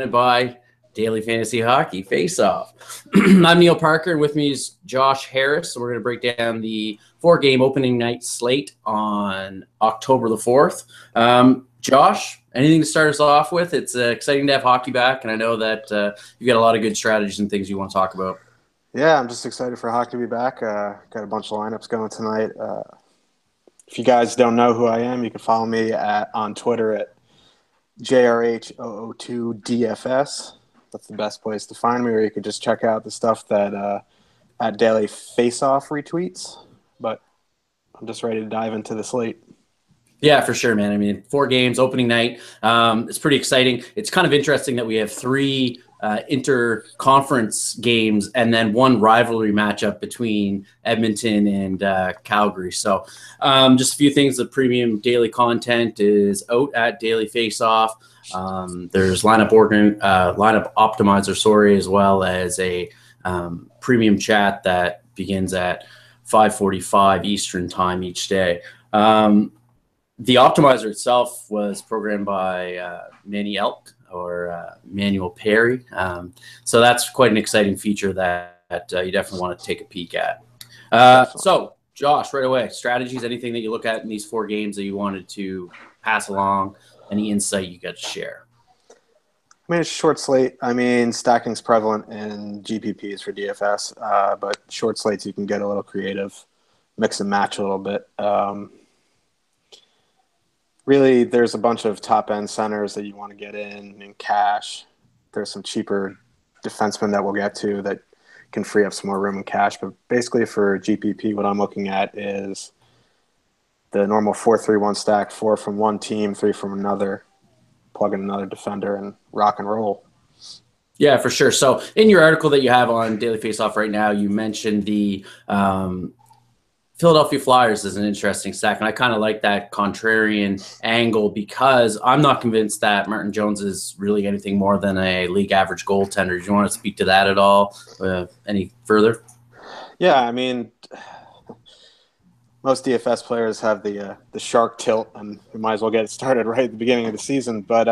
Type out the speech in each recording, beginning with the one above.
by Daily Fantasy Hockey Faceoff. I'm Neil Parker, and with me is Josh Harris. So we're going to break down the 4-game opening night slate on October the 4th. Josh, anything to start us off with? It's exciting to have hockey back, and I know that you've got a lot of good strategies and things you want to talk about. Yeah, I'm just excited for hockey to be back. Got a bunch of lineups going tonight. If you guys don't know who I am, you can follow me on Twitter at JRH002DFS. That's the best place to find me, or you could just check out the stuff that at Daily Faceoff retweets. But I'm just ready to dive into the slate. Yeah, for sure, man. I mean, 4 games, opening night. It's pretty exciting. It's kind of interesting that we have 3 inter-conference games and then 1 rivalry matchup between Edmonton and Calgary. So just a few things. The premium daily content is out at Daily Faceoff. There's lineup optimizer, as well as a premium chat that begins at 5:45 Eastern time each day. The optimizer itself was programmed by Manny Elk or Manuel Perry. So that's quite an exciting feature that you definitely want to take a peek at. So, Josh, right away, strategies, anything that you look at in these 4 games that you wanted to pass along, any insight you got to share? I mean, it's a short slate. I mean, stacking's prevalent in GPPs for DFS, but short slates you can get a little creative, mix and match a little bit. Really, there's a bunch of top-end centers that you want to get in cash. There's some cheaper defensemen that we'll get to that can free up some more room in cash. But basically for GPP, what I'm looking at is the normal 4-3-1 stack, 4 from one team, 3 from another, plug in another defender, and rock and roll. Yeah, for sure. So in your article that you have on Daily Faceoff right now, you mentioned the Philadelphia Flyers is an interesting stack, and I kind of like that contrarian angle because I'm not convinced that Martin Jones is really anything more than a league average goaltender. Do you want to speak to that at all? Any further? Yeah, I mean, most DFS players have the shark tilt, and we might as well get it started right at the beginning of the season. But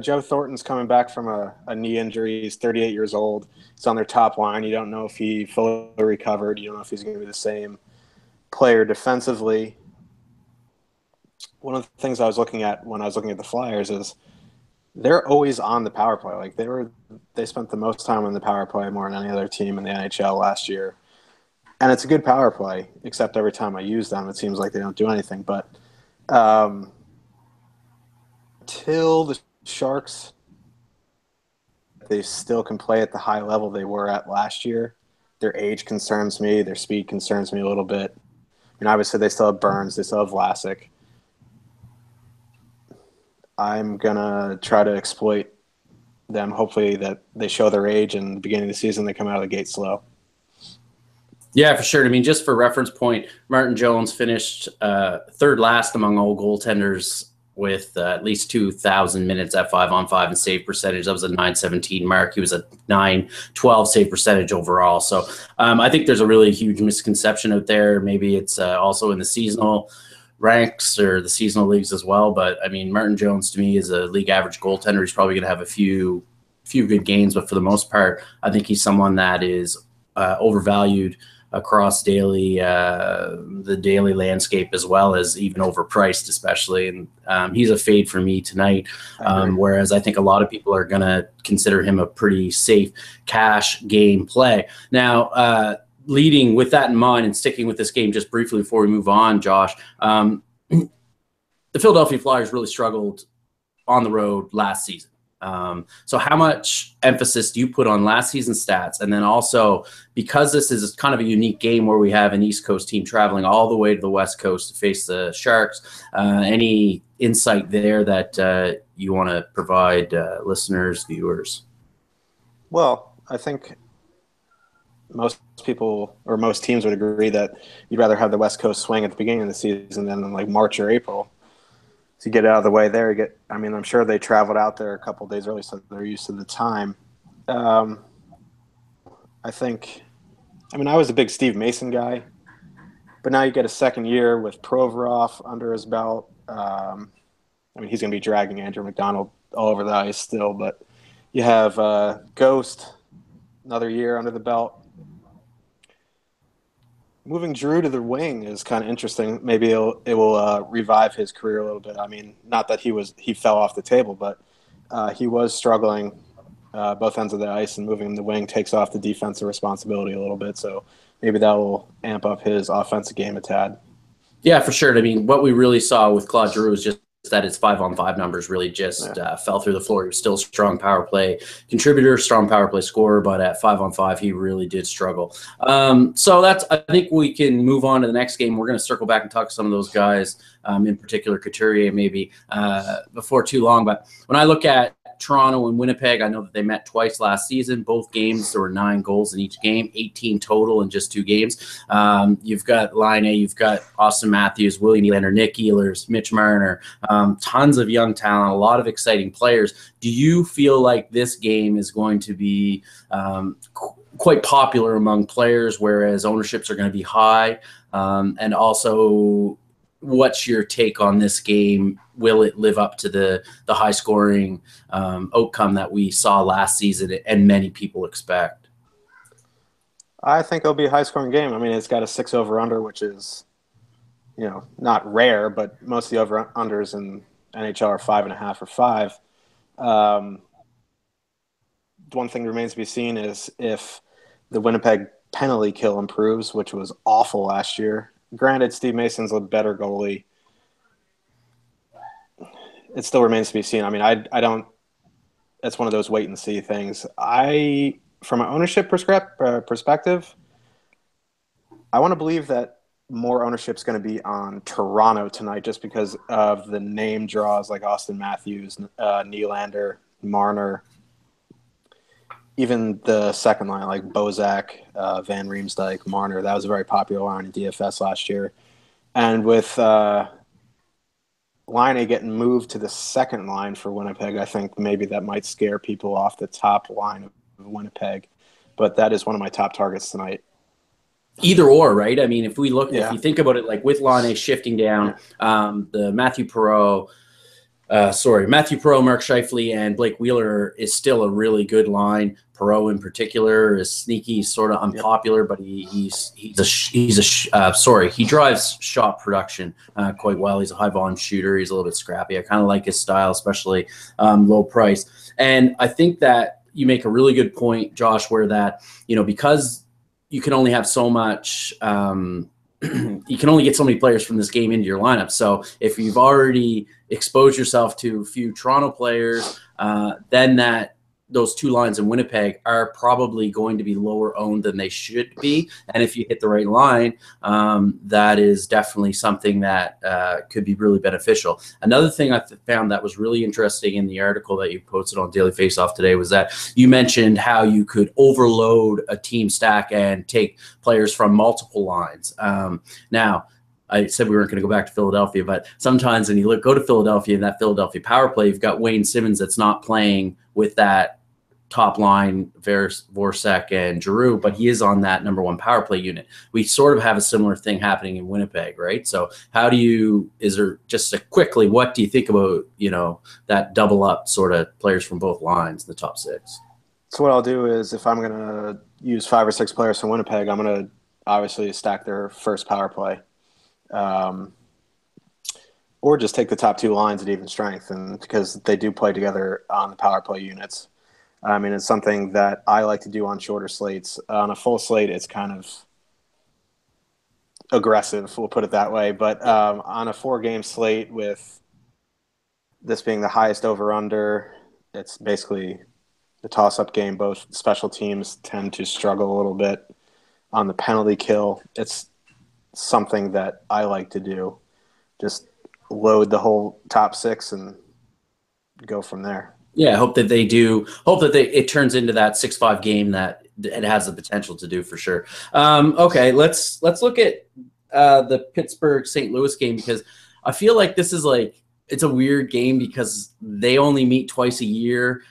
Joe Thornton's coming back from a knee injury. He's 38 years old. He's on their top line. You don't know if he fully recovered. You don't know if he's going to be the same player defensively. One of the things I was looking at when I was looking at the Flyers is they're always on the power play. Like they spent the most time on the power play more than any other team in the NHL last year. And it's a good power play, except every time I use them, it seems like they don't do anything. But till the Sharks, they still can play at the high level they were at last year. Their age concerns me. Their speed concerns me a little bit. I mean, obviously, they still have Burns. They still have Vlasic. I'm going to try to exploit them. Hopefully that they show their age, and at the beginning of the season, they come out of the gate slow. Yeah, for sure. I mean, just for reference point, Martin Jones finished 3rd last among all goaltenders with at least 2,000 minutes at 5-on-5 and save percentage. That was a .917 mark. He was a .912 save percentage overall. So I think there's a really huge misconception out there. Maybe it's also in the seasonal ranks or the seasonal leagues as well. But I mean, Martin Jones to me is a league average goaltender. He's probably going to have a few good games, but for the most part, I think he's someone that is overvalued across the daily landscape, as well as even overpriced, especially. And he's a fade for me tonight, whereas I think a lot of people are going to consider him a pretty safe cash game play. Now, leading with that in mind and sticking with this game just briefly before we move on, Josh, the Philadelphia Flyers really struggled on the road last season. So how much emphasis do you put on last season's stats? And then also, because this is kind of a unique game where we have an East Coast team traveling all the way to the West Coast to face the Sharks, any insight there that you want to provide listeners, viewers? Well, I think most people or most teams would agree that you'd rather have the West Coast swing at the beginning of the season than in like March or April. To get out of the way there, I'm sure they traveled out there a couple of days early, so they're used to the time. I was a big Steve Mason guy, but now you get a second year with Provorov under his belt. He's going to be dragging Andrew McDonald all over the ice still, but You have Ghost, another year under the belt. Moving Drew to the wing is kind of interesting. Maybe it will revive his career a little bit. I mean, not that he fell off the table, but he was struggling both ends of the ice, and moving him to the wing takes off the defensive responsibility a little bit. So maybe that will amp up his offensive game a tad. Yeah, for sure. I mean, what we really saw with Claude Giroux is just that his 5-on-5 numbers really just fell through the floor. He was still a strong power play contributor, strong power play scorer, but at 5-on-5, he really did struggle. So I think we can move on to the next game. We're going to circle back and talk to some of those guys, in particular Couturier maybe before too long. But when I look at Toronto and Winnipeg, I know that they met twice last season. Both games, there were 9 goals in each game, 18 total in just 2 games. You've got Laine, you've got Austin Matthews, William Nylander, Nick Ehlers, Mitch Marner, tons of young talent, a lot of exciting players. Do you feel like this game is going to be quite popular among players, whereas ownerships are going to be high? And also, what's your take on this game? Will it live up to the high-scoring outcome that we saw last season and many people expect? I think it'll be a high-scoring game. I mean, it's got a 6 over-under, which is, not rare, but most of the over-unders in NHL are 5.5 or 5. One thing that remains to be seen is if the Winnipeg penalty kill improves, which was awful last year. Granted, Steve Mason's a better goalie. It still remains to be seen. I mean, I don't – it's one of those wait-and-see things. From an ownership perspective, I want to believe that more ownership is going to be on Toronto tonight just because of the name draws like Austin Matthews, Nylander, Marner, even the second line like Bozak, Van Riemsdyk, Marner. That was a very popular line in DFS last year. And with Laine getting moved to the second line for Winnipeg, I think maybe that might scare people off the top line of Winnipeg. But that is one of my top targets tonight. Either or, right? I mean, if you think about it, like with Laine shifting down, the Matthew Perreault, Mark Scheifele, and Blake Wheeler is still a really good line. Perreault in particular is sneaky, sort of unpopular, but he drives shot production quite well. He's a high volume shooter. He's a little bit scrappy. I kind of like his style, especially low price. And I think that you make a really good point, Josh, where that, because you can only have so much, you can only get so many players from this game into your lineup. So if you've already exposed yourself to a few Toronto players, then those 2 lines in Winnipeg are probably going to be lower owned than they should be. And if you hit the right line, that is definitely something that could be really beneficial. Another thing I found that was really interesting in the article that you posted on Daily Faceoff today was that you mentioned how you could overload a team stack and take players from multiple lines. Now, I said we weren't going to go back to Philadelphia, but sometimes when you go to Philadelphia, in that Philadelphia power play, you've got Wayne Simmons that's not playing with that top line, Voracek and Giroux, but he is on that number 1 power play unit. We sort of have a similar thing happening in Winnipeg, right? So what do you think about, that double up sort of players from both lines in the top 6? So what I'll do is if I'm going to use 5 or 6 players from Winnipeg, I'm going to obviously stack their first power play. Or just take the top 2 lines at even strength, and because they do play together on the power play units. I mean, it's something that I like to do on shorter slates. On a full slate, it's kind of aggressive, we'll put it that way. But on a 4-game slate, with this being the highest over-under, it's basically the toss-up game. Both special teams tend to struggle a little bit on the penalty kill. It's something that I like to do. Just load the whole top 6 and go from there. Yeah, hope that it turns into that 6-5 game that it has the potential to do for sure. Okay, let's look at the Pittsburgh-St. Louis game, because I feel like this is it's a weird game because they only meet twice a year.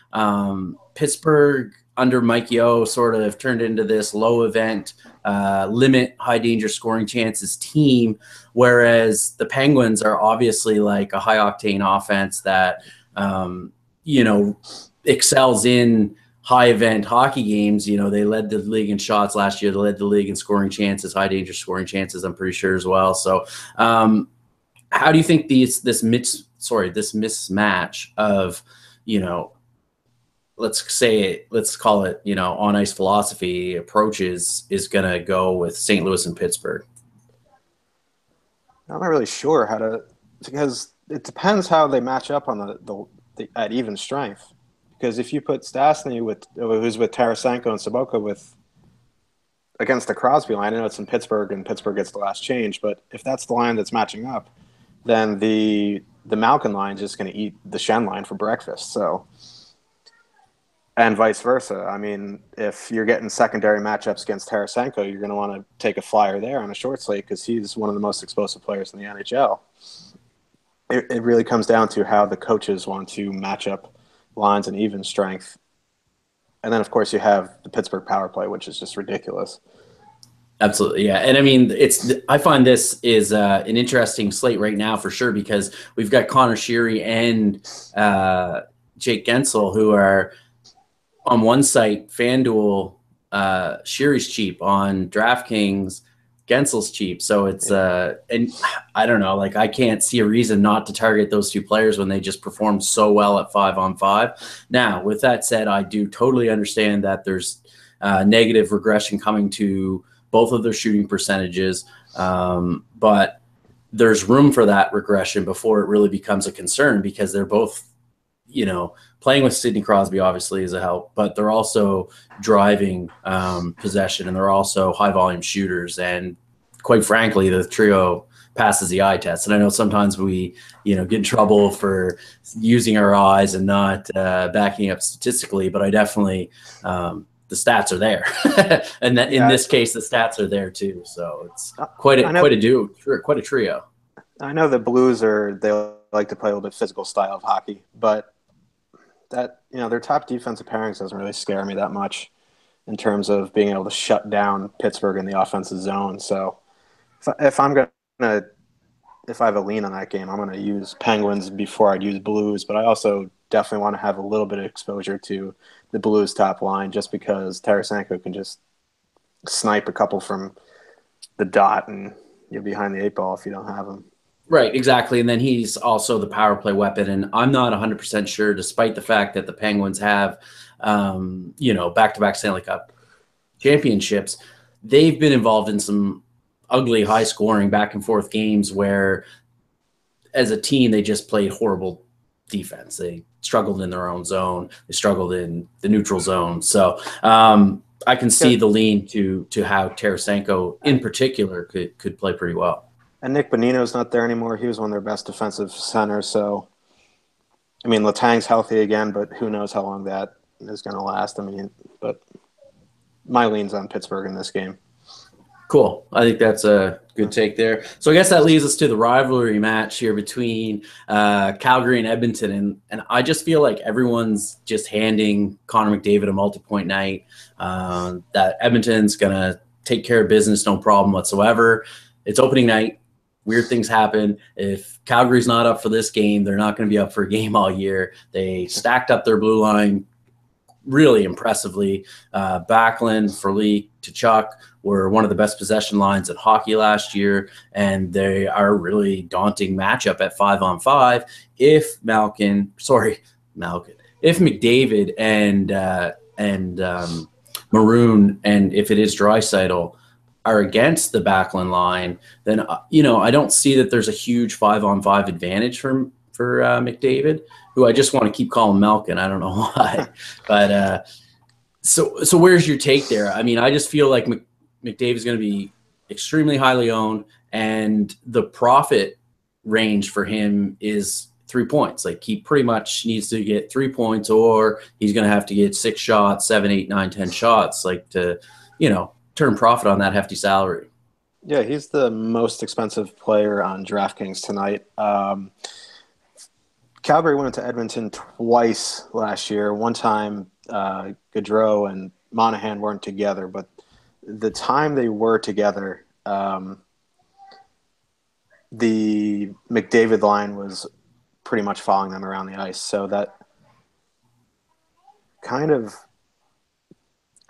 Pittsburgh under Mike Yeo sort of turned into this low event, limit high danger scoring chances team, whereas the Penguins are obviously like a high octane offense that excels in high event hockey games. You know, they led the league in shots last year. They led the league in scoring chances, high danger scoring chances, I'm pretty sure as well. So how do you think this mismatch of, you know, let's call it, you know, on ice philosophy approaches is going to go with St. Louis and Pittsburgh? I'm not really sure how to, because it depends how they match up on the at even strength. Because if you put Stastny who's with Tarasenko and Sobotka against the Crosby line, I know it's in Pittsburgh and Pittsburgh gets the last change, but if that's the line that's matching up, then the Malkin line is just going to eat the Schenn line for breakfast. So, and vice versa. I mean, if you're getting secondary matchups against Tarasenko, you're going to want to take a flyer there on a short slate because he's one of the most explosive players in the NHL. It really comes down to how the coaches want to match up lines and even strength. And then, of course, you have the Pittsburgh power play, which is just ridiculous. Absolutely, yeah. And I mean, I find this is an interesting slate right now for sure, because we've got Connor Sheary and Jake Gensel, who are on one site, FanDuel, Sheary's cheap, on DraftKings, Gensel's cheap. So it's and I don't know, like I can't see a reason not to target those two players when they just performed so well at 5-on-5. Now, with that said, I do totally understand that there's negative regression coming to both of their shooting percentages, but there's room for that regression before it really becomes a concern, because they're both, you know, playing with Sidney Crosby obviously is a help, but they're also driving possession, and they're also high volume shooters. And quite frankly, the trio passes the eye test. And I know sometimes we, you know, get in trouble for using our eyes and not backing up statistically, but I definitely, the stats are there. And that in this case, the stats are there too. So it's quite a trio. I know the Blues they like to play a little bit physical style of hockey, but that, you know, their top defensive pairings doesn't really scare me that much in terms of being able to shut down Pittsburgh in the offensive zone. So if I have a lean on that game, I'm gonna use Penguins before I'd use Blues, but I also definitely want to have a little bit of exposure to the Blues top line, just because Tarasenko can just snipe a couple from the dot and you're behind the eight ball if you don't have him. Right, exactly. And then he's also the power play weapon. And I'm not 100% sure, despite the fact that the Penguins have, you know, back-to-back Stanley Cup championships, they've been involved in some ugly, high-scoring, back-and-forth games where, as a team, they just played horrible defense. They struggled in their own zone. They struggled in the neutral zone. So I can see the lean to how Tarasenko, in particular, could play pretty well. And Nick Bonino's not there anymore. He was one of their best defensive centers. So, I mean, Letang's healthy again, but who knows how long that is going to last. I mean, but my lean's on Pittsburgh in this game. Cool. I think that's a good take there. So I guess that leads us to the rivalry match here between Calgary and Edmonton. And I just feel like everyone's just handing Connor McDavid a multi-point night, that Edmonton's going to take care of business, no problem whatsoever. It's opening night. Weird things happen. If Calgary's not up for this game, they're not going to be up for a game all year. They stacked up their blue line really impressively. Backlund, Furley, Tkachuk were one of the best possession lines in hockey last year, and they are a really daunting matchup at 5-on-5. If McDavid and Maroon, and if it is Draisaitl, are against the Backlund line, then, you know, I don't see that there's a huge 5-on-5 advantage for McDavid, who I just want to keep calling Malkin. I don't know why. But so where's your take there? I mean, I just feel like McDavid is going to be extremely highly owned, and the profit range for him is 3 points. Like, he pretty much needs to get 3 points, or he's going to have to get 6 shots, 7, 8, 9, 10 shots, like, to, you know, turn profit on that hefty salary. Yeah, he's the most expensive player on DraftKings tonight. Calgary went to Edmonton twice last year. One time, Gaudreau and Monahan weren't together, but the time they were together, the McDavid line was pretty much following them around the ice. So that kind of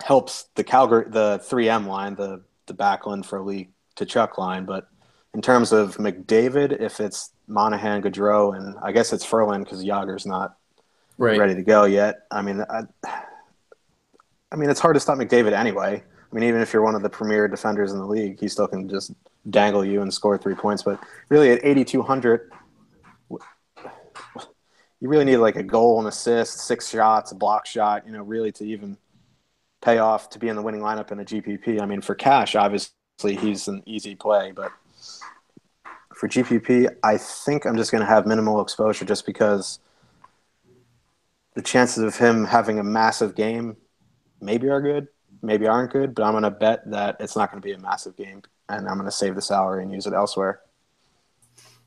helps the 3M line, the Backlund, Frolik to Chuck line. But in terms of McDavid, if it's Monahan, Gaudreau, and I guess it's Ferland because Yager's not ready to go yet. I mean, it's hard to stop McDavid anyway. I mean, even if you're one of the premier defenders in the league, he still can just dangle you and score 3 points. But really, at 8,200, you really need like a goal, an assist, 6 shots, a block shot, really to even pay off to be in the winning lineup in a GPP. I mean, for cash, obviously, he's an easy play. But for GPP, I think I'm just going to have minimal exposure just because the chances of him having a massive game maybe are good, maybe aren't good, but I'm going to bet that it's not going to be a massive game, and I'm going to save the salary and use it elsewhere.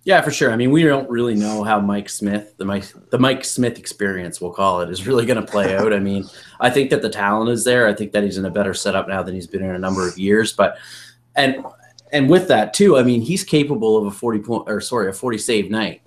Yeah, for sure. I mean, we don't really know how Mike Smith, the Mike Smith experience, we'll call it, is really going to play out. I mean, I think that the talent is there. I think that he's in a better setup now than he's been in a number of years. But and with that too, I mean, he's capable of a 40 save night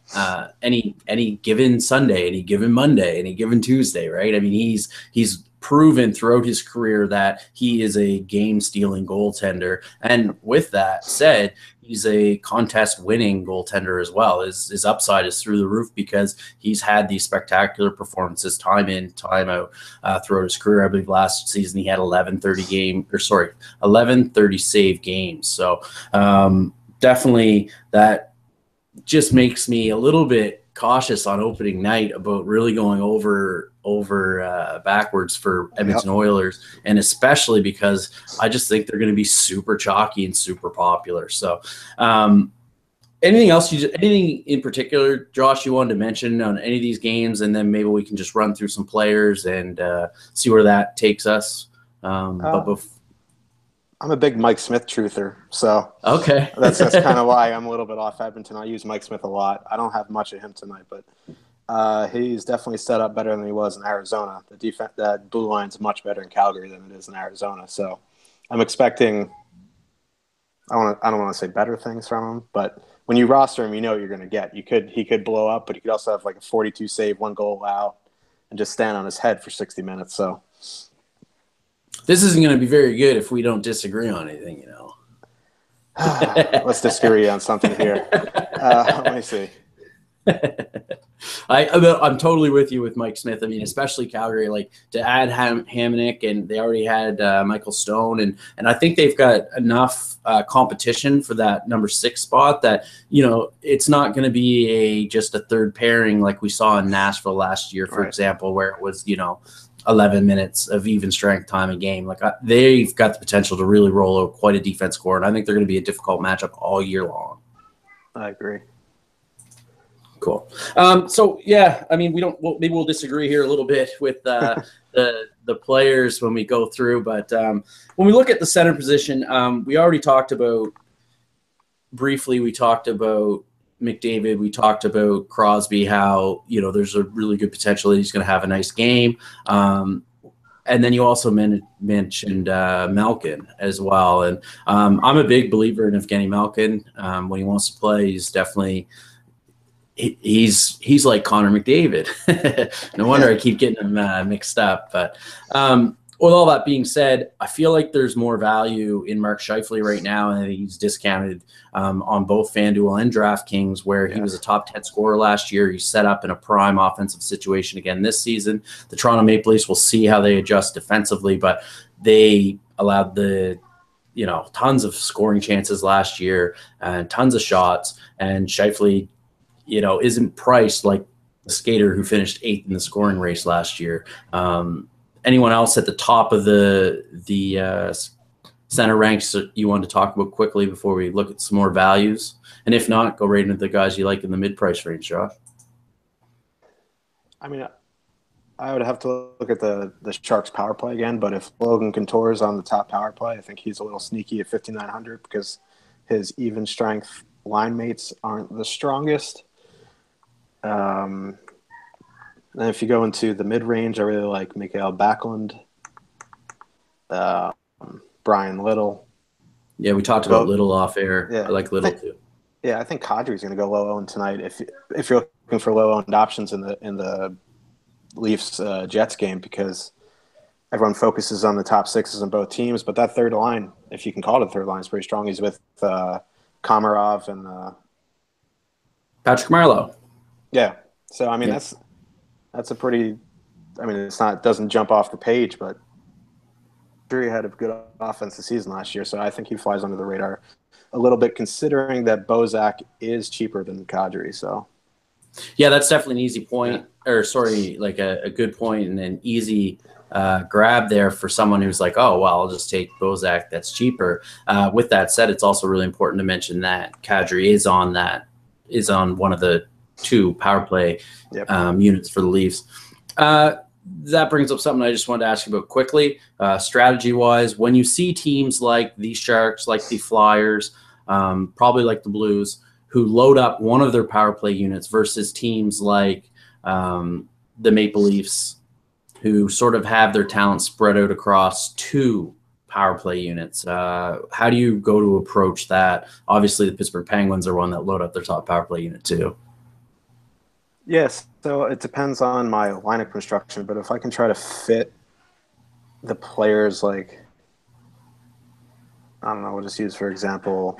any given Sunday, any given Monday, any given Tuesday, right? I mean, he's proven throughout his career that he is a game-stealing goaltender. And with that said, he's a contest-winning goaltender as well. His upside is through the roof because he's had these spectacular performances time in, time out throughout his career. I believe last season he had 11 30 save games. So definitely that just makes me a little bit cautious on opening night about really going over backwards for Edmonton Oilers, and especially because I just think they're going to be super chalky and super popular. So anything in particular, Josh, you wanted to mention on any of these games, and then maybe we can just run through some players and see where that takes us. I'm a big Mike Smith truther, so okay, that's kind of why I'm a little bit off Edmonton. I use Mike Smith a lot. I don't have much of him tonight, but he's definitely set up better than he was in Arizona. That blue line's much better in Calgary than it is in Arizona. So I'm expecting. I don't want to say better things from him, but when you roster him, you know what you're going to get. He could blow up, but he could also have like a 42 save, 1 goal allow, and just stand on his head for 60 minutes. So. This isn't going to be very good if we don't disagree on anything, Let's disagree on something here. Let me see. I'm totally with you with Mike Smith. I mean, especially Calgary, like to add Hamonic, and they already had Michael Stone, and I think they've got enough competition for that number 6 spot that it's not going to be just a third pairing like we saw in Nashville last year, for example, where it was 11 minutes of even strength time a game. Like they've got the potential to really roll out quite a defense score, and I think they're going to be a difficult matchup all year long. I agree. Cool. So yeah, I mean, maybe we'll disagree here a little bit with the players when we go through, but when we look at the center position, we already talked about briefly. We talked about McDavid, we talked about Crosby, how there's a really good potential that he's going to have a nice game, and then you also mentioned Malkin as well, and I'm a big believer in Evgeny Malkin. When he wants to play, he's definitely he's like Connor McDavid. No wonder I keep getting him mixed up, but with all that being said, I feel like there's more value in Mark Scheifele right now, and he's discounted on both FanDuel and DraftKings, where he was a top 10 scorer last year. He's set up in a prime offensive situation again this season. The Toronto Maple Leafs will see how they adjust defensively, but they allowed tons of scoring chances last year and tons of shots, and Scheifele, isn't priced like the skater who finished 8th in the scoring race last year. Anyone else at the top of the center ranks that you want to talk about quickly before we look at some more values? And if not, go right into the guys you like in the mid-price range, Josh. I mean, I would have to look at the Sharks power play again, but if Logan Couture is on the top power play, I think he's a little sneaky at 5,900 because his even strength line mates aren't the strongest. And if you go into the mid-range, I really like Mikael Backlund, Brian Little. Yeah, we talked about Little off air. Yeah, I like Little too. Yeah, I think Kadri's going to go low-owned tonight. If you're looking for low-owned options in the Leafs Jets game because everyone focuses on the top sixes in both teams. But that third line, if you can call it a third line, is pretty strong. He's with Komarov and Patrick Marleau. Yeah. So I mean that's a pretty. I mean, it doesn't jump off the page, but sure he had a good offensive season last year, so I think he flies under the radar a little bit, considering that Bozak is cheaper than Kadri. So yeah, that's definitely an easy point, or sorry, like a good point and an easy grab there for someone who's like, oh, well, I'll just take Bozak. That's cheaper. With that said, it's also really important to mention that Kadri is on one of the 2 power play units for the Leafs. That brings up something I just wanted to ask you about quickly. Strategy-wise, when you see teams like the Sharks, like the Flyers, probably like the Blues, who load up one of their power play units versus teams like the Maple Leafs, who sort of have their talent spread out across 2 power play units, how do you go to approach that? Obviously, the Pittsburgh Penguins are one that load up their top power play unit too. Yes, so it depends on my lineup construction, but if I can try to fit the players, like, I don't know, we'll just use, for example,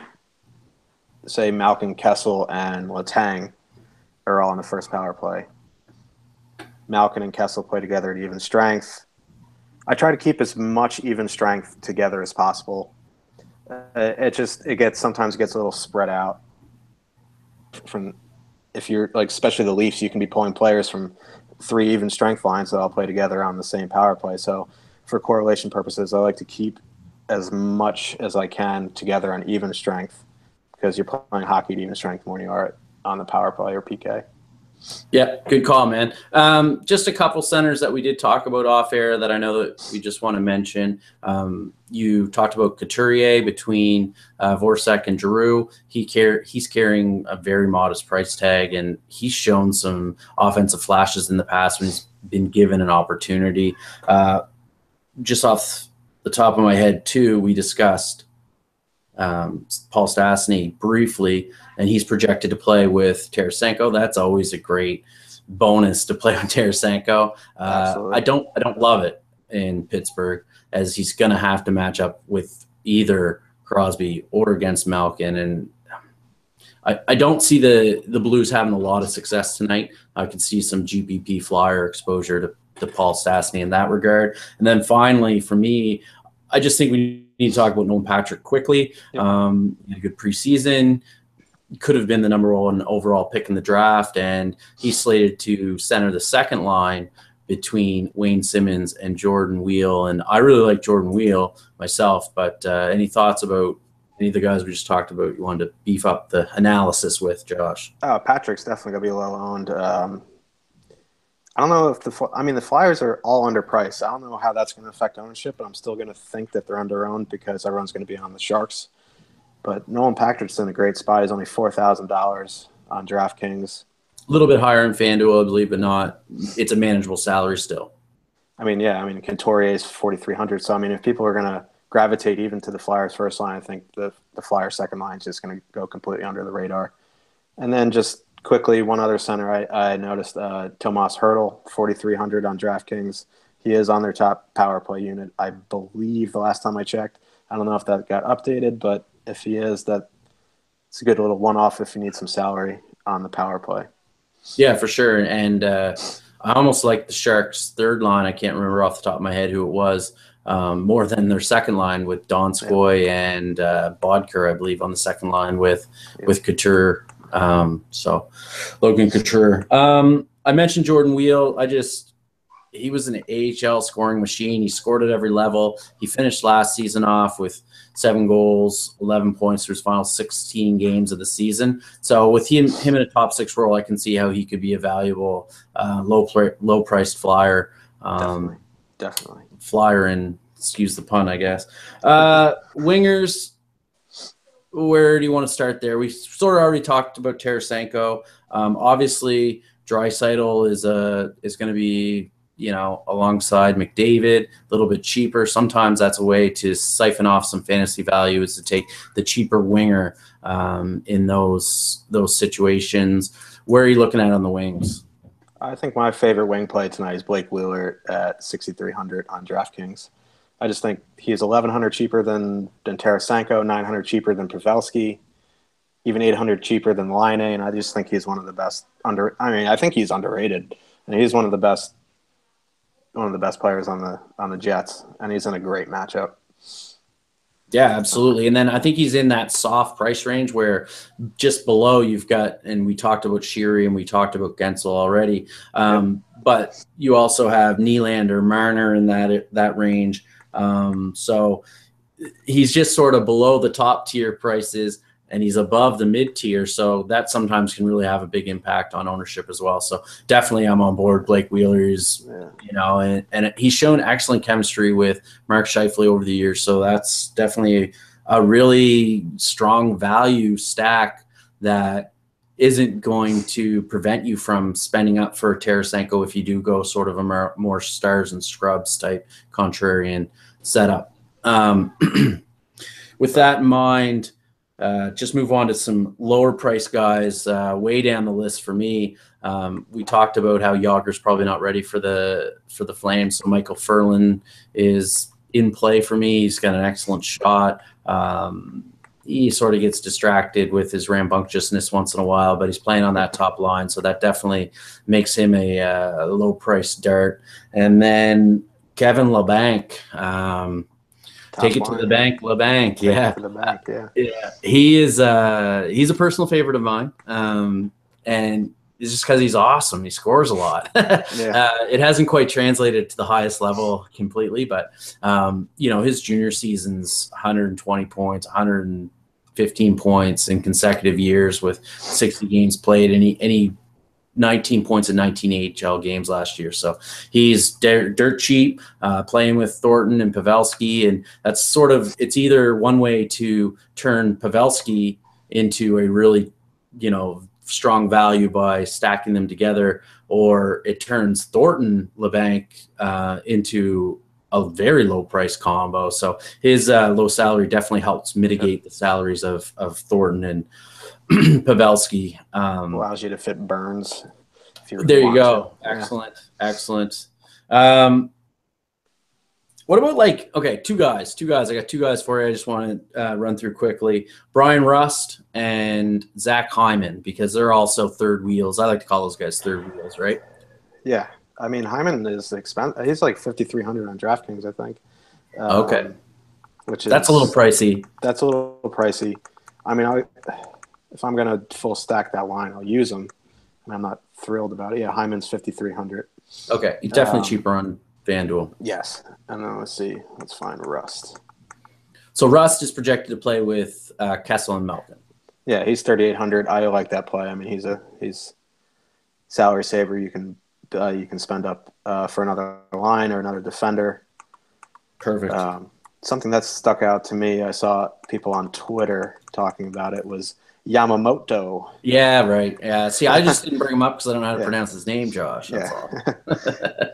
say Malkin, Kessel, and Letang are all on the first power play. Malkin and Kessel play together at even strength. I try to keep as much even strength together as possible. Sometimes it gets a little spread out from. If you're like, especially the Leafs, you can be pulling players from 3 even strength lines that all play together on the same power play. So for correlation purposes, I like to keep as much as I can together on even strength because you're playing hockey at even strength more than you are on the power play or PK. Yeah, good call, man. Just a couple centers that we did talk about off air that I know that we just want to mention. You talked about Couturier between Voracek and Giroux. He's carrying a very modest price tag, and he's shown some offensive flashes in the past when he's been given an opportunity. Just off the top of my head, too, we discussed Paul Stastny briefly, and he's projected to play with Tarasenko. That's always a great bonus to play with Tarasenko. I don't love it in Pittsburgh, as he's going to have to match up with either Crosby or against Malkin, and I don't see the Blues having a lot of success tonight. I can see some GPP flyer exposure to Paul Stastny in that regard. And then finally, for me, I just think we need to talk about Nolan Patrick quickly. Yep. He had a good preseason. Could have been the number 1 overall pick in the draft, and he's slated to center the second line between Wayne Simmons and Jordan Weal. And I really like Jordan Weal myself, but any thoughts about any of the guys we just talked about you wanted to beef up the analysis with, Josh? Patrick's definitely going to be low owned. I don't know if the Flyers are all underpriced. I don't know how that's going to affect ownership, but I'm still going to think that they're under-owned because everyone's going to be on the Sharks. But Nolan Patrick's in a great spot. He's only $4,000 on DraftKings. A little bit higher in FanDuel, I believe, but not. It's a manageable salary still. Couturier is $4,300. So, if people are going to gravitate even to the Flyers' first line, I think the Flyers' second line is just going to go completely under the radar. And then just quickly, one other center I noticed, Tomas Hertl, $4,300 on DraftKings. He is on their top power play unit, I believe, the last time I checked. I don't know if that got updated, but if he is, it's a good little one-off if you need some salary on the power play. Yeah, for sure. And I almost like the Sharks' third line. I can't remember off the top of my head who it was, more than their second line with Donskoy and Bodker, I believe, on the second line with Couture. So Logan Couture. I mentioned Jordan Weal. He was an AHL scoring machine. He scored at every level. He finished last season off with 7 goals, 11 points through his final 16 games of the season. So with him in a top 6 role, I can see how he could be a valuable low-priced flyer. Definitely. Flyer and excuse the pun, I guess. Wingers, where do you want to start there? We sort of already talked about Tarasenko. Obviously, Draisaitl is going to be, alongside McDavid, a little bit cheaper. Sometimes that's a way to siphon off some fantasy value, is to take the cheaper winger in those situations. Where are you looking at on the wings? I think my favorite wing play tonight is Blake Wheeler at 6,300 on DraftKings. I just think he's 1,100 cheaper than Tarasenko, 900 cheaper than Pavelski, even 800 cheaper than Line, and I just think he's one of the best I think he's underrated, and he's one of the best players on the Jets, and he's in a great matchup. Yeah, absolutely. And then I think he's in that soft price range where just below you've got, and we talked about Sheary and we talked about Gensel already, but you also have Nylander, Marner in that range. So he's just sort of below the top tier prices, and he's above the mid tier. So that sometimes can really have a big impact on ownership as well. So definitely I'm on board. Blake Wheeler is, and he's shown excellent chemistry with Mark Scheifele over the years. So that's definitely a really strong value stack that isn't going to prevent you from spending up for Tarasenko if you do go sort of a more stars and scrubs type contrarian setup. With that in mind, just move on to some lower price guys way down the list for me. We talked about how Yager's probably not ready for the Flames, so Michael Furlan is in play for me. He's got an excellent shot. He sort of gets distracted with his rambunctiousness once in a while, but he's playing on that top line, so that definitely makes him a low price dart. And then Kevin Labanc. Take it to the bank, LeBanc. Yeah. To the bank, yeah. Yeah. He is he's a personal favorite of mine. And it's just because he's awesome. He scores a lot. It hasn't quite translated to the highest level completely, but his junior season's 120 points, 115 points in consecutive years with 60 games played, any 19 points in 19 AHL games last year. So he's dirt cheap, playing with Thornton and Pavelski. And that's sort of, it's either one way to turn Pavelski into a really, strong value by stacking them together, or it turns Thornton Labanc into a very low price combo. So his low salary definitely helps mitigate the salaries of Thornton and Pavelski. Allows you to fit Burns. There you go. Excellent. What about two guys? I got two guys for you. I just want to run through quickly. Brian Rust and Zach Hyman, because they're also third wheels. I like to call those guys third wheels, right? Yeah. I mean, Hyman is expensive. He's like 5,300 on DraftKings, I think. Okay. That's a little pricey. That's a little pricey. I mean, if I'm going to full stack that line, I'll use him. And I'm not thrilled about it. Yeah, Hyman's 5,300. Okay. He's definitely cheaper on FanDuel. Yes. And then let's find Rust. So Rust is projected to play with Kessel and Malkin. Yeah, he's 3,800. I like that play. I mean, he's salary saver. You can spend up for another line or another defender. Perfect. Something that stuck out to me, I saw people on Twitter talking about it, was Yamamoto. Yeah, right. Yeah. See, I just didn't bring him up because I don't know how to pronounce his name, Josh. That's all.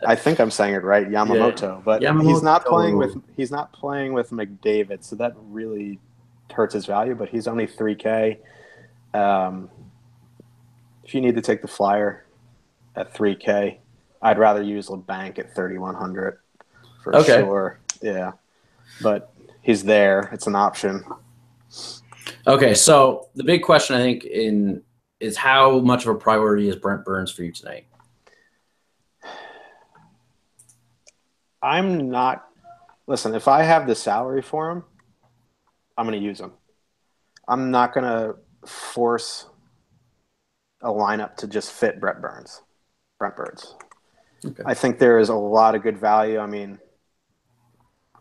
I think I'm saying it right, Yamamoto. But Yamamoto. He's not playing with McDavid, so that really hurts his value. But he's only 3K. If you need to take the flyer at 3K, I'd rather use Banque at 3,100 for sure. Yeah, but he's there. It's an option. Okay, so the big question I think is how much of a priority is Brent Burns for you tonight? I'm not. Listen, if I have the salary for him, I'm going to use him. I'm not going to force a lineup to just fit Brent Burns. Okay. I think there is a lot of good value. I mean,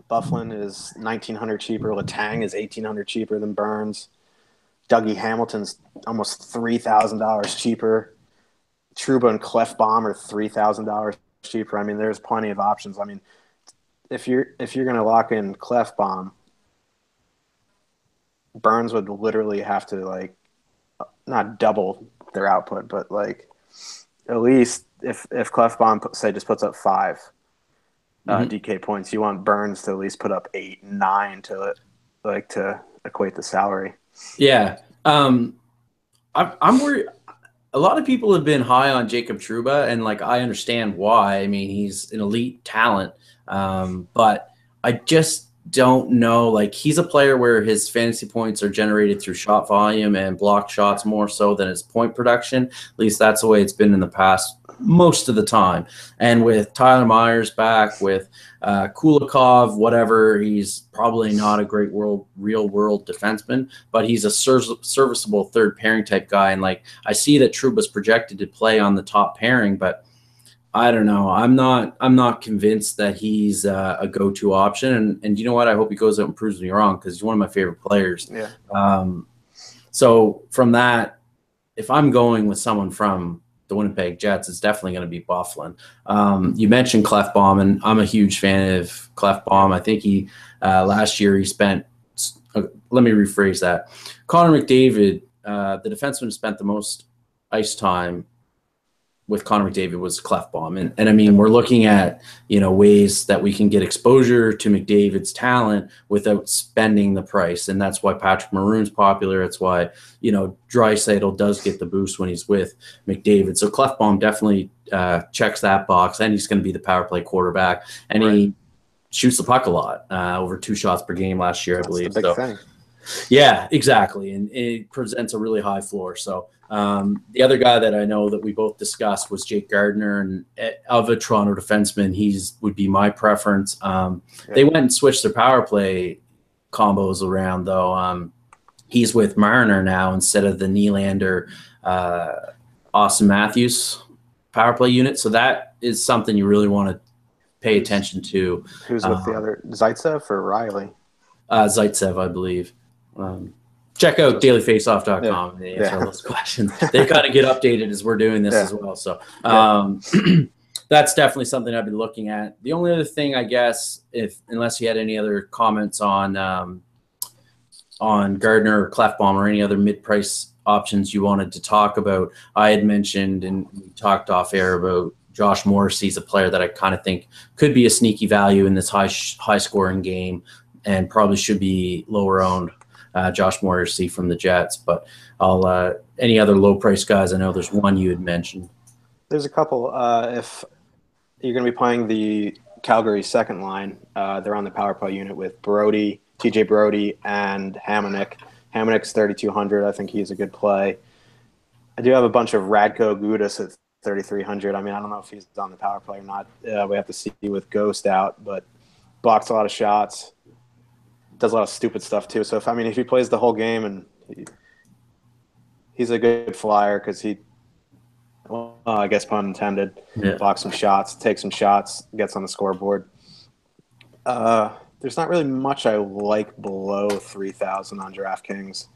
Bufflin is 1,900 cheaper. Letang is 1,800 cheaper than Burns. Dougie Hamilton's almost $3,000 cheaper. Trouba and Clefbaum are $3,000 cheaper. I mean, there's plenty of options. I mean, if you're going to lock in Clefbaum, Burns would literally have to not double their output, but at least if Clefbaum say just puts up 5 DK points, you want Burns to at least put up 8, 9 to equate the salary. Yeah. I'm worried. a lot of people have been high on Jacob Trouba, and like I understand why. I mean, he's an elite talent, but I just don't know. Like, he's a player where his fantasy points are generated through shot volume and blocked shots more so than his point production. At least that's the way it's been in the past most of the time. And with Tyler Myers back, with Kulikov, whatever, he's probably not a great real world defenseman, but he's a serviceable third pairing type guy. And like, I see that Trouba's projected to play on the top pairing, but I don't know. I'm not convinced that he's a go-to option. And you know what? I hope he goes out and proves me wrong, because he's one of my favorite players. Yeah. So from that, if I'm going with someone from the Winnipeg Jets, it's definitely going to be Byfuglien. You mentioned Clefbaum, and I'm a huge fan of Clefbaum. I think he last year he spent. Let me rephrase that. Connor McDavid, the defenseman, spent the most ice time with Connor McDavid was Clefbaum. And I mean, we're looking at, ways that we can get exposure to McDavid's talent without spending the price. And that's why Patrick Maroon's popular. It's why, Draisaitl does get the boost when he's with McDavid. So Clefbaum definitely checks that box, and he's going to be the power play quarterback. And he shoots the puck a lot, over 2 shots per game last year, I believe. That's the big thing. Yeah, exactly. And it presents a really high floor. So the other guy that I know that we both discussed was Jake Gardiner, and of a Toronto defenseman, would be my preference. They went and switched their power play combos around, though. He's with Marner now instead of the Nylander, Austin Matthews power play unit. So that is something you really want to pay attention to. Who's with the other, Zaitsev or Riley? Zaitsev, I believe. Check out dailyfaceoff.com and answer all those questions. They kind of get updated as we're doing this as well. So that's definitely something I've been looking at. The only other thing, I guess, unless you had any other comments on Gardner or Clefbaum or any other mid-price options you wanted to talk about, I had mentioned, and we talked off air about Josh Morrissey's a player that I kind of think could be a sneaky value in this high-scoring game and probably should be lower owned. Josh Morrissey from the Jets, but any other low price guys? I know there's one you had mentioned. There's a couple. If you're going to be playing the Calgary second line, they're on the power play unit with Brody, TJ Brody, and Hamonic. Hamonic's 3,200. I think he's a good play. I do have a bunch of Radko Gudas at 3,300. I mean, I don't know if he's on the power play or not. We have to see with Ghost out, but blocks a lot of shots. Does a lot of stupid stuff too. So if he plays the whole game, and he's a good flyer because I guess pun intended, blocks some shots, takes some shots, gets on the scoreboard. There's not really much I like below 3,000 on DraftKings.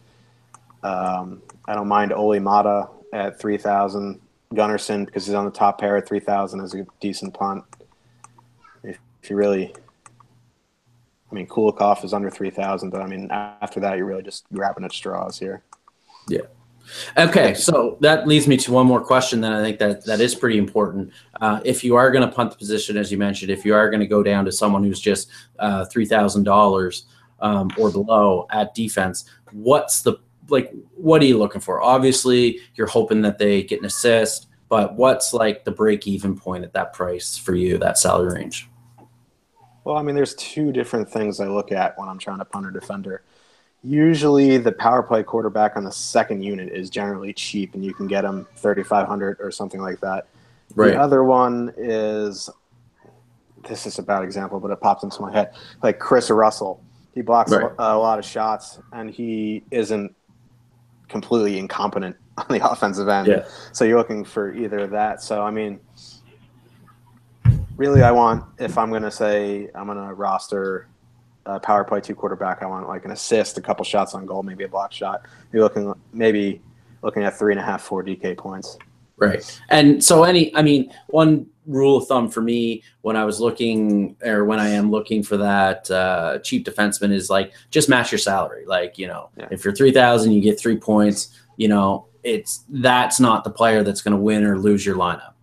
I don't mind Oli Mata at 3,000. Gunnarsson, because he's on the top pair at 3,000, is a decent punt. If you really. Kulikov is under 3,000, but after that, you're really just grabbing at straws here. Yeah. Okay, so that leads me to one more question. Then I think that is pretty important. If you are going to punt the position, as you mentioned, if you are going to go down to someone who's just $3,000 or below at defense, what are you looking for? Obviously, you're hoping that they get an assist, but what's like the break-even point at that price for you, that salary range? Well, there's 2 different things I look at when I'm trying to punt a defender. Usually the power play quarterback on the second unit is generally cheap, and you can get him 3,500 or something like that. Right. The other one is, this is a bad example, but it pops into my head, like Chris Russell. He blocks a lot of shots, and he isn't completely incompetent on the offensive end. Yeah. So you're looking for either that. So, really, if I'm going to say I'm going to roster a power play 2 quarterback, I want like an assist, a couple shots on goal, maybe a block shot. You're looking at 3.5, 4 DK points. Right. And so one rule of thumb for me when I was looking, or when I am looking for that cheap defenseman, is like, just match your salary. Like, if you're 3,000, you get 3 points, that's not the player that's going to win or lose your lineup.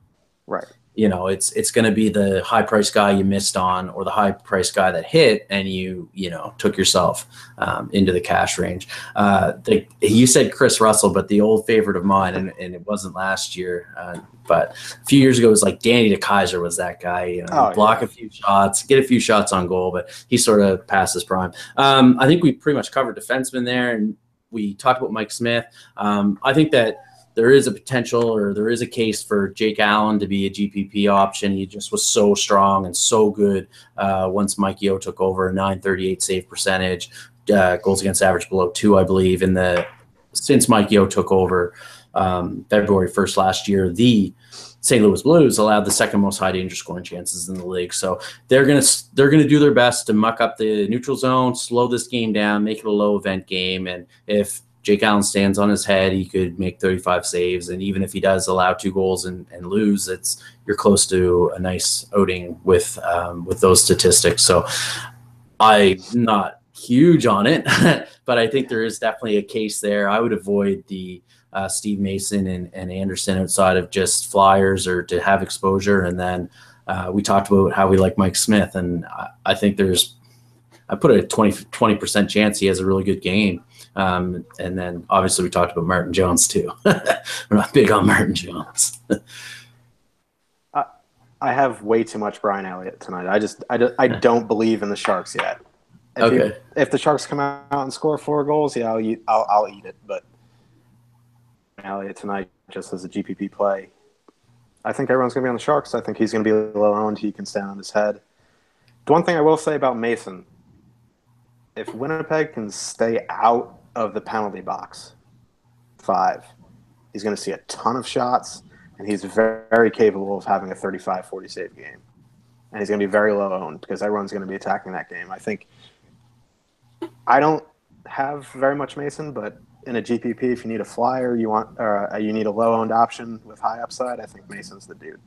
Right. it's going to be the high price guy you missed on, or the high price guy that hit, and you took yourself into the cash range. You said Chris Russell, but the old favorite of mine, and it wasn't last year, but a few years ago, it was like Danny DeKeyser was that guy. Block a few shots, get a few shots on goal, but he sort of passed his prime. I think we pretty much covered defensemen there, and we talked about Mike Smith. I think that there is a potential, or there is a case for Jake Allen to be a GPP option. He just was so strong and so good once Mike Yeo took over. 938 save percentage, goals against average below 2, I believe. Since Mike Yeo took over February 1st last year, the St. Louis Blues allowed the second most high danger scoring chances in the league. So they're gonna do their best to muck up the neutral zone, slow this game down, make it a low event game, and if Jake Allen stands on his head, he could make 35 saves, and even if he does allow 2 goals and lose, you're close to a nice outing with those statistics. So I'm not huge on it, but I think there is definitely a case there. I would avoid the Steve Mason and Anderson outside of just flyers or to have exposure, and then we talked about how we like Mike Smith, and I think I put a 20% chance he has a really good game. And then obviously we talked about Martin Jones too. We're not big on Martin Jones. I have way too much Brian Elliott tonight. I don't believe in the Sharks yet. If the Sharks come out and score 4 goals, yeah, I'll eat it. But Elliott tonight, just as a GPP play, I think everyone's going to be on the Sharks. I think he's going to be low owned. He can stand on his head. The one thing I will say about Mason, if Winnipeg can stay out of the penalty box 5, he's going to see a ton of shots, and he's very, very capable of having a 35-40 save game. And he's going to be very low owned because everyone's going to be attacking that game. I think I don't have very much Mason, but in a GPP, if you need a flyer, you need a low owned option with high upside, I think Mason's the dude.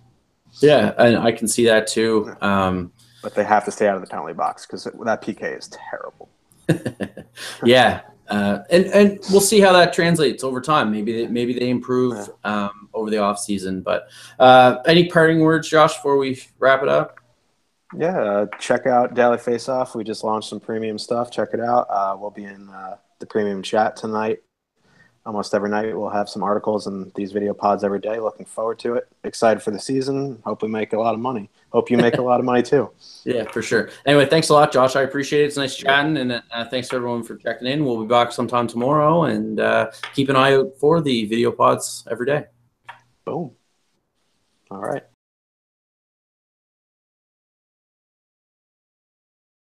Yeah, and I can see that too. But they have to stay out of the penalty box because that PK is terrible. Yeah. And we'll see how that translates over time. Maybe they improve over the off season. But any parting words, Josh, before we wrap it up? Yeah, check out Daily Faceoff. We just launched some premium stuff. Check it out. We'll be in the premium chat tonight. Almost every night we'll have some articles and these video pods every day. Looking forward to it. Excited for the season. Hope we make a lot of money. Hope you make a lot of money too. Yeah, for sure. Anyway, thanks a lot, Josh. I appreciate it. It's nice chatting, and thanks to everyone for checking in. We'll be back sometime tomorrow, and keep an eye out for the video pods every day. Boom. All right.